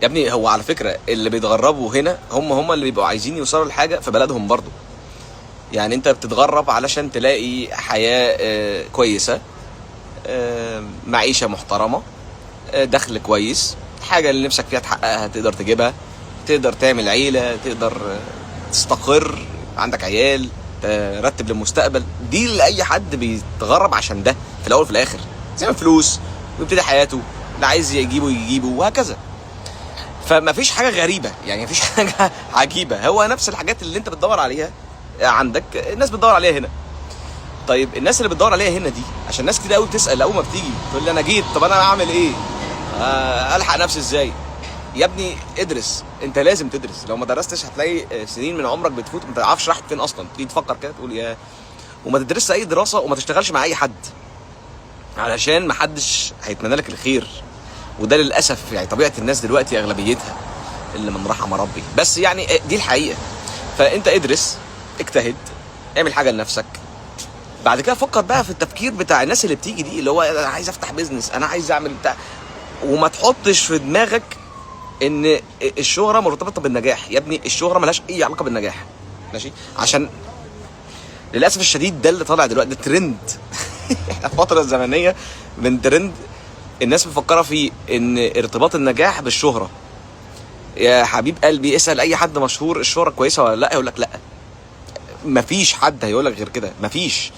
يا ابني هو على فكره اللي بيتغربوا هنا هم اللي بيبقوا عايزين يوصلوا لحاجه في بلدهم برضو. يعني انت بتتغرب علشان تلاقي حياه كويسه، معيشه محترمه، دخل كويس، حاجه اللي نفسك فيها تحققها تقدر تجيبها، تقدر تعمل عيله، تقدر تستقر، عندك عيال، ترتب للمستقبل. دي لاي حد بيتغرب عشان ده في الاول وفي الاخر، زي ما فلوس ويبتدي حياته، اللي عايز يجيبه وهكذا. فما فيش حاجه غريبه، يعني ما فيش حاجه عجيبه، هو نفس الحاجات اللي انت بتدور عليها عندك الناس بتدور عليها هنا. طيب الناس اللي بتدور عليها هنا دي، عشان ناس كتير قوي بتسال اول ما بتيجي تقول لي انا جيت، طب انا اعمل ايه؟ الحق نفسي ازاي؟ يا ابني ادرس، انت لازم تدرس. لو ما درستش هتلاقي سنين من عمرك بتفوت ما تعرفش راحت فين اصلا. تيجي تفكر كده تقول يا، وما تدرسش اي دراسه وما تشتغلش مع اي حد، علشان ما حدش هيتمنى لك الخير. وده للاسف يعني طبيعه الناس دلوقتي اغلبيتها اللي من رحم ربي، بس يعني دي الحقيقه. فانت ادرس، اجتهد، اعمل حاجه لنفسك. بعد كده فكر بقى في التفكير بتاع الناس اللي بتيجي دي، اللي هو انا عايز افتح بيزنس، انا عايز اعمل بتاع. وما تحطش في دماغك ان الشهره مرتبطه بالنجاح. يا ابني الشهره ملهاش اي علاقه بالنجاح، ماشي؟ عشان للاسف الشديد ده اللي طالع دلوقتي، ده ترند. احنا في فتره زمنيه من ترند الناس مفكره فيه ان ارتباط النجاح بالشهره. يا حبيب قلبي اسال اي حد مشهور الشهره كويسه ولا لا، يقول لك لا. مفيش حد هيقول لك غير كده، مفيش.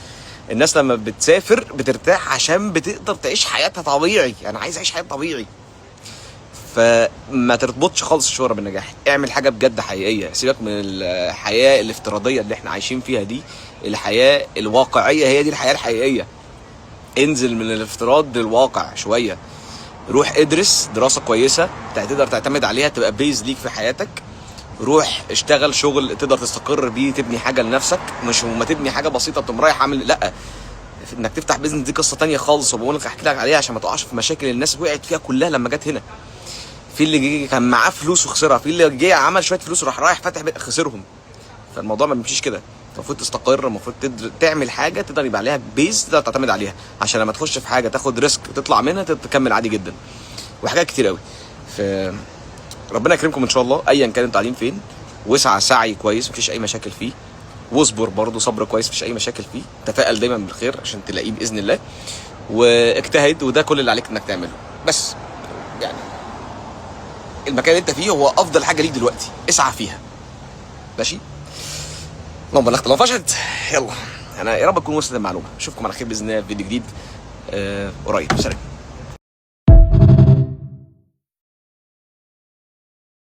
الناس لما بتسافر بترتاح عشان بتقدر تعيش حياتها طبيعي. انا عايز اعيش حياه طبيعي. فما تربطش خالص الشهرة بالنجاح، اعمل حاجه بجد حقيقيه، سيبك من الحياه الافتراضيه اللي احنا عايشين فيها دي. الحياه الواقعيه هي دي الحياه الحقيقيه. انزل من الافتراض للواقع شويه، روح ادرس دراسه كويسه تقدر تعتمد عليها، تبقى بيز ليك في حياتك. روح اشتغل شغل تقدر تستقر بيه، تبني حاجه لنفسك، مش وما تبني حاجه بسيطه تقوم رايح عامل. لا، انك تفتح بيزنس دي قصه تانية خالص، وبقول لك احكي لك عليها عشان ما تقعش في مشاكل الناس وقعت فيها كلها لما جت هنا. في اللي كان معاه فلوس وخسرها، في اللي جه عمل شويه فلوس وراح رايح فاتح خسرهم. فالموضوع ما بيمشيش كده. المفروض تستقر، المفروض تعمل حاجه تقدر يبقى عليها بيز تقدر تعتمد عليها، عشان لما تخش في حاجه تاخد ريسك تطلع منها تكمل عادي جدا. وحاجات كتير قوي. ربنا يكرمكم ان شاء الله ايا كان انتوا قاعدين فين. واسعى سعي كويس مفيش اي مشاكل فيه، واصبر برضه صبر كويس مفيش اي مشاكل فيه. تفائل دايما بالخير عشان تلاقيه باذن الله، واجتهد. وده كل اللي عليك انك تعمله بس. يعني المكان اللي انت فيه هو افضل حاجه ليك دلوقتي، اسعى فيها، ماشي؟ اللهم بلغت لو فشلت يلا. انا يا رب تكون وصلت المعلومه. اشوفكم على خير باذن الله في فيديو جديد قريب. سلام.